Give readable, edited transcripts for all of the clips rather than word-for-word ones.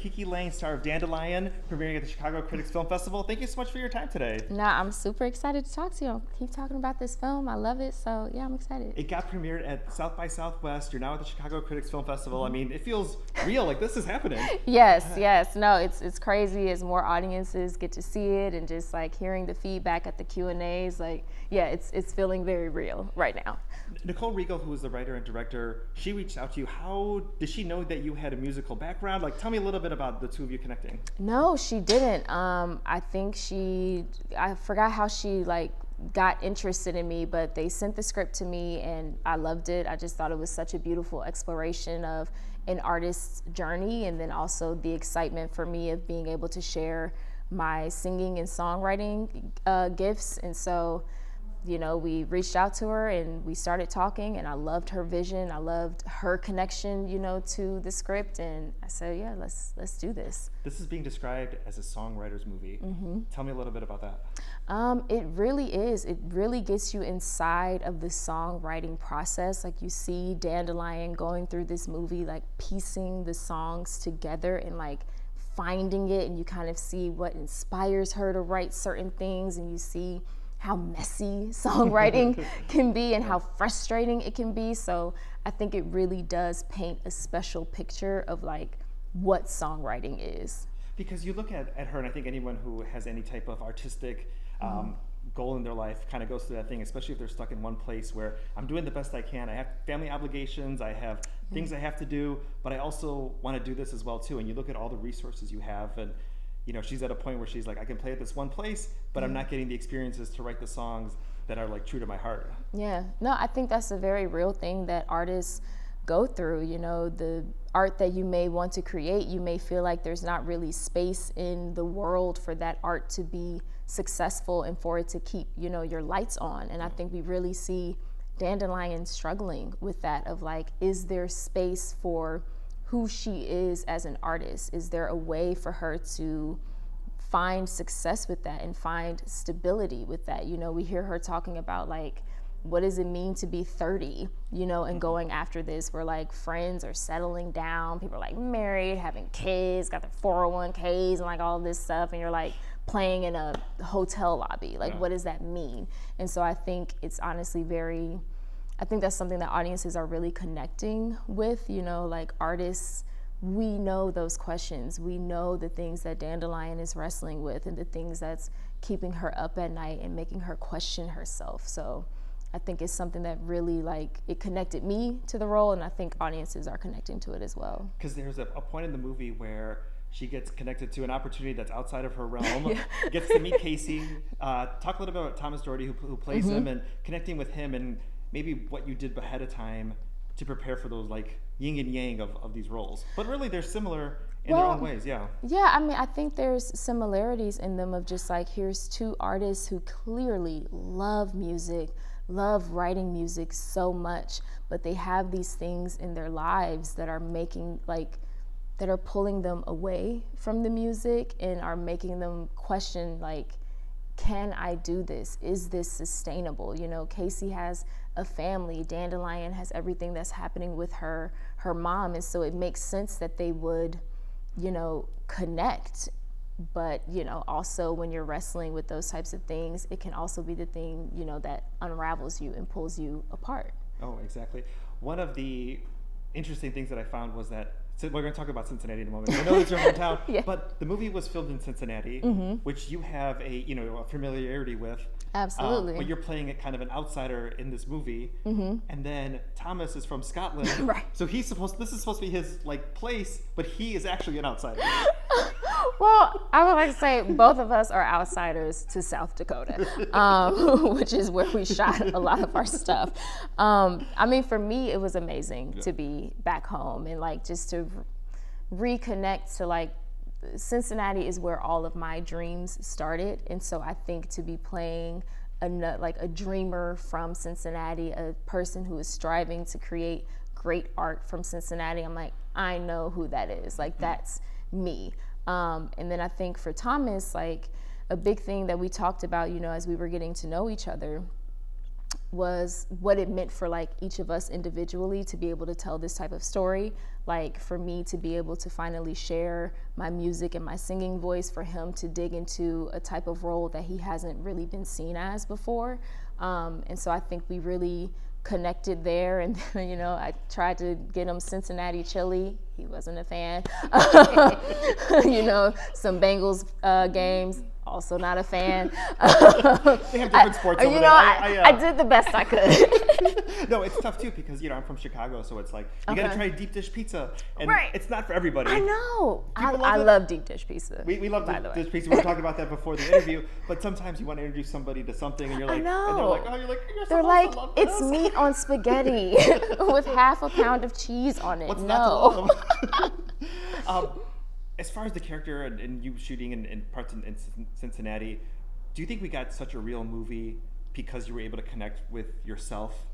Kiki Layne, star of Dandelion, premiering at the Chicago Critics Film Festival. Thank you so much for your time today. No, I'm super excited to talk to you. I'll keep talking about this film. I love it. So yeah, I'm excited. It got premiered at South by Southwest. You're now at the Chicago Critics Film Festival. I mean, it feels real, like this is happening. Yes. No, it's crazy as more audiences get to see it, and just like hearing the feedback at the Q&As, like, yeah, it's feeling very real right now. Nicole Riegel, who is the writer and director, she reached out to you. How did she know that you had a musical background? Like, tell me a little bit about the two of you connecting. No, she didn't. I think I forgot how she got interested in me, but they sent the script to me and I loved it. I just thought it was such a beautiful exploration of an artist's journey, and then also the excitement for me of being able to share my singing and songwriting gifts. And so, you know, we reached out to her and we started talking, and I loved her vision. I loved her connection, you know, to the script. And I said, yeah, let's do this. This is being described as a songwriter's movie. Mm-hmm. Tell me a little bit about that. It really is. It really gets you inside of the songwriting process. Like, you see Dandelion going through this movie, like piecing the songs together and like finding it, and you kind of see what inspires her to write certain things, and you see how messy songwriting can be and how frustrating it can be. So I think it really does paint a special picture of like what songwriting is. Because you look at her, and I think anyone who has any type of artistic goal in their life kind of goes through that thing, especially if they're stuck in one place where I'm doing the best I can. I have family obligations, I have things I have to do, but I also want to do this as well too. And you look at all the resources you have, and you know, she's at a point where she's like, I can play at this one place, but I'm not getting the experiences to write the songs that are like true to my heart. Yeah, no, I think that's a very real thing that artists go through. You know, the art that you may want to create, you may feel like there's not really space in the world for that art to be successful and for it to keep, you know, your lights on. And I think we really see Dandelion struggling with that of like, is there space for who she is as an artist? Is there a way for her to find success with that and find stability with that? You know, we hear her talking about like, what does it mean to be 30, you know, and going after this, where like friends are settling down, people are like married, having kids, got their 401ks and like all this stuff, and you're like playing in a hotel lobby. Like, what does that mean? And so I think it's honestly I think that's something that audiences are really connecting with, you know, like artists, we know those questions. We know the things that Dandelion is wrestling with and the things that's keeping her up at night and making her question herself. So I think it's something that really like, it connected me to the role, and I think audiences are connecting to it as well. Because there's a point in the movie where she gets connected to an opportunity that's outside of her realm, gets to meet Casey, talk a little bit about Thomas Doherty who plays him, and connecting with him and maybe what you did ahead of time to prepare for those like yin and yang of these roles. But really they're similar in their own ways, yeah. Yeah, I mean, I think there's similarities in them of just like, here's two artists who clearly love music, love writing music so much, but they have these things in their lives that are making that are pulling them away from the music and are making them question like, can I do this? Is this sustainable? You know, Casey has a family. Dandelion has everything that's happening with her mom. And so it makes sense that they would, you know, connect. But, you know, also when you're wrestling with those types of things, it can also be the thing, you know, that unravels you and pulls you apart. Oh, exactly. One of the interesting things that I found was that, so we're going to talk about Cincinnati in a moment. I know it's your hometown, but the movie was filmed in Cincinnati, which you have a familiarity with. Absolutely. But you're playing a kind of an outsider in this movie, and then Thomas is from Scotland, right? So this is supposed to be his like place, but he is actually an outsider. Well, I would like to say both of us are outsiders to South Dakota, which is where we shot a lot of our stuff. I mean, for me, it was amazing to be back home and like just to reconnect to like, Cincinnati is where all of my dreams started. And so I think to be playing a dreamer from Cincinnati, a person who is striving to create great art from Cincinnati, I'm like, I know who that is. Like, that's me. And then I think for Thomas, like a big thing that we talked about, you know, as we were getting to know each other, was what it meant for like each of us individually to be able to tell this type of story. Like for me to be able to finally share my music and my singing voice, for him to dig into a type of role that he hasn't really been seen as before. And so I think we really connected there. And you know, I tried to get him Cincinnati chili. He wasn't a fan. You know, some Bengals games. Also not a fan. They have different sports over you there. know, I did the best I could. No, it's tough too because, you know, I'm from Chicago, so it's like you got to try deep dish pizza, and it's not for everybody. I know. I love deep dish pizza. We love deep dish pizza. We were talking about that before the interview. But sometimes you want to introduce somebody to something, and you're like, I know. and they're like, oh, you're They're like, it's meat on spaghetti with half a pound of cheese on it. What's no. not to love? As far as the character and you shooting in parts in Cincinnati, do you think we got such a real movie because you were able to connect with yourself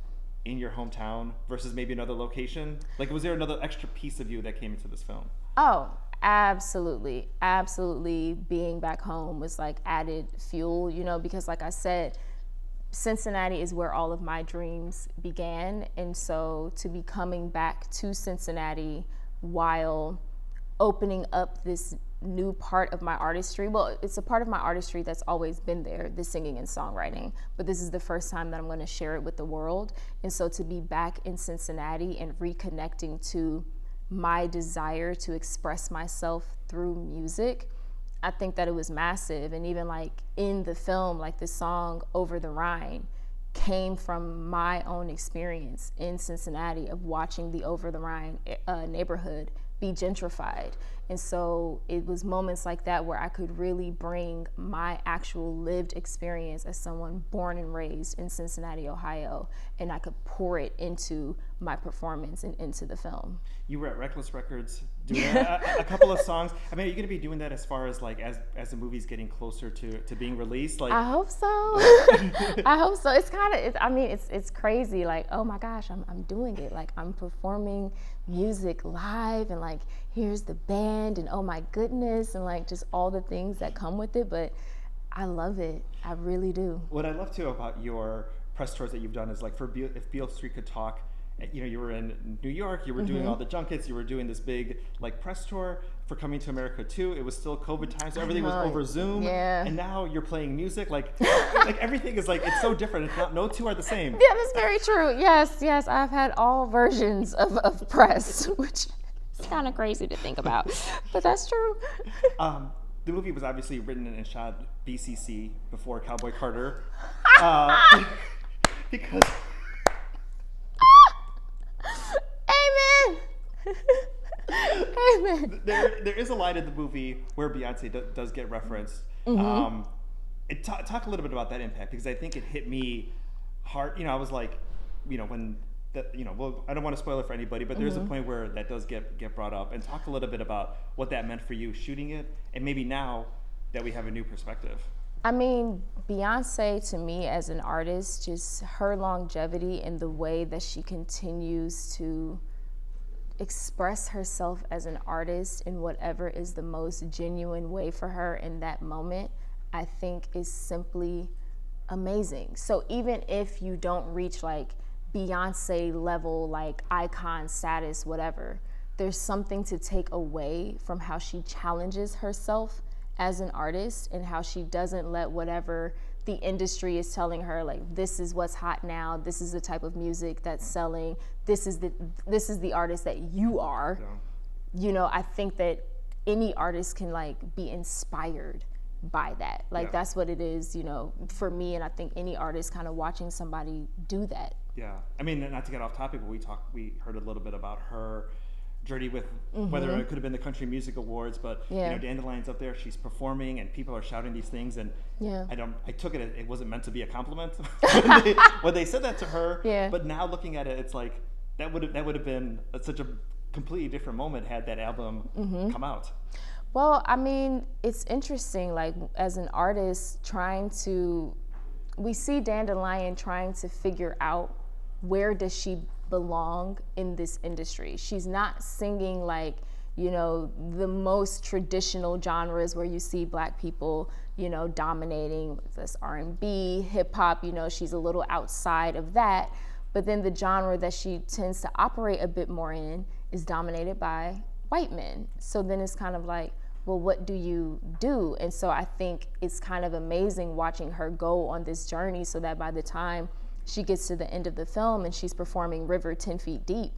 in your hometown versus maybe another location? Like, was there another extra piece of you that came into this film? Oh, absolutely. Absolutely. Being back home was like added fuel, you know, because like I said, Cincinnati is where all of my dreams began. And so to be coming back to Cincinnati while opening up this new part of my artistry. Well, it's a part of my artistry that's always been there, the singing and songwriting, but this is the first time that I'm going to share it with the world. And so to be back in Cincinnati and reconnecting to my desire to express myself through music, I think that it was massive. And even like in the film, like the song Over the Rhine came from my own experience in Cincinnati of watching the Over the Rhine neighborhood be gentrified. And so it was moments like that where I could really bring my actual lived experience as someone born and raised in Cincinnati, Ohio, and I could pour it into my performance and into the film. You were at Reckless Records doing a couple of songs. I mean, are you going to be doing that as far as like as the movie's getting closer to being released? Like, I hope so. I hope so. It's kind of, I mean, it's crazy. Like, oh my gosh, I'm doing it. Like, I'm performing music live, and like, here's the band, and oh my goodness, and like just all the things that come with it. But I love it. I really do. What I love too about your press tours that you've done is like if Beale Street Could Talk, you know, you were in New York, you were doing all the junkets, you were doing this big like press tour for Coming to America 2. It was still COVID time, so everything was over Zoom. Yeah. And now you're playing music, like everything is like, it's so different. It's not, no two are the same. Yeah, that's very true. Yes, I've had all versions of press, which is kind of crazy to think about, but that's true. The movie was obviously written and shot BCC before Cowboy Carter, because. Amen. Amen. There is a line in the movie where Beyonce does get referenced. Talk a little bit about that impact, because I think it hit me hard. You know, I was like, you know, when that, you know, well, I don't want to spoil it for anybody, but there's a point where that does get brought up. And talk a little bit about what that meant for you shooting it, and maybe now that we have a new perspective. I mean, Beyonce, to me as an artist, just her longevity and the way that she continues to express herself as an artist in whatever is the most genuine way for her in that moment, I think is simply amazing. So even if you don't reach like Beyonce level, like icon status, whatever, there's something to take away from how she challenges herself as an artist and how she doesn't let whatever the industry is telling her, like, this is what's hot now, this is the type of music that's selling, this is the artist that you are. Yeah. You know, I think that any artist can like be inspired by that. Like that's what it is, you know, for me, and I think any artist kind of watching somebody do that. Yeah. I mean, not to get off topic, but we heard a little bit about her journey with whether it could have been the Country Music Awards, but you know, Dandelion's up there, she's performing and people are shouting these things, and I took it, it wasn't meant to be a compliment when they said that to her, but now looking at it, it's like that would have been such a completely different moment had that album come out. Well, I mean, it's interesting, like as an artist we see Dandelion trying to figure out where does she belong in this industry. She's not singing like, you know, the most traditional genres where you see Black people, you know, dominating this R&B, hip hop, you know, she's a little outside of that. But then the genre that she tends to operate a bit more in is dominated by white men. So then it's kind of like, well, what do you do? And so I think it's kind of amazing watching her go on this journey so that by the time she gets to the end of the film and she's performing River 10 Feet Deep,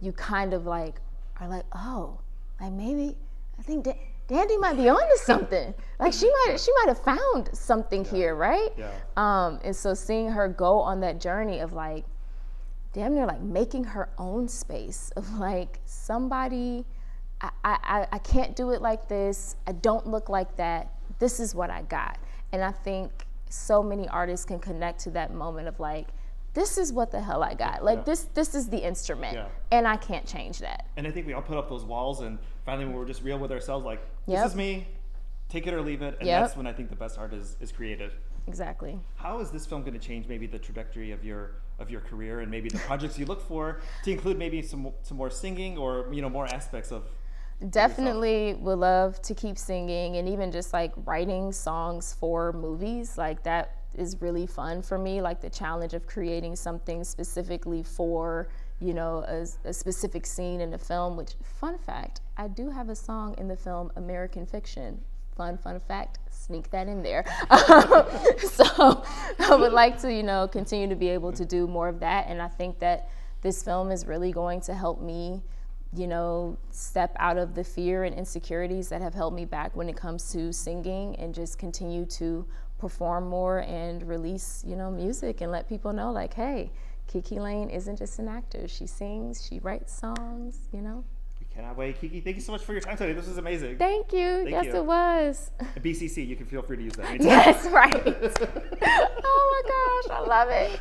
you kind of like are like, oh, like maybe I think Dandy might be onto something. Like she might have found something here, right? Yeah. And so seeing her go on that journey of like, damn near like making her own space of like somebody, I can't do it like this. I don't look like that. This is what I got. And I think so many artists can connect to that moment of like, this is what the hell I got. Like this is the instrument, and I can't change that. And I think we all put up those walls, and finally when we're just real with ourselves, like, this is me, take it or leave it, and that's when I think the best art is created. Exactly. How is this film going to change maybe the trajectory of your career and maybe the projects you look for to include maybe some more singing or, you know, more aspects of Definitely would love to keep singing, and even just like writing songs for movies, like that is really fun for me, like the challenge of creating something specifically for, you know, a specific scene in the film. Which, fun fact, I do have a song in the film American Fiction. Fun fact, sneak that in there. So I would like to, you know, continue to be able to do more of that, and I think that this film is really going to help me, you know, step out of the fear and insecurities that have held me back when it comes to singing, and just continue to perform more and release, you know, music and let people know like, hey, Kiki Layne isn't just an actor. She sings, she writes songs, you know. We cannot wait. Kiki, thank you so much for your time today. This was amazing. Thank you. Yes, it was. BCC, you can feel free to use that anytime. Yes, right. Oh my gosh, I love it.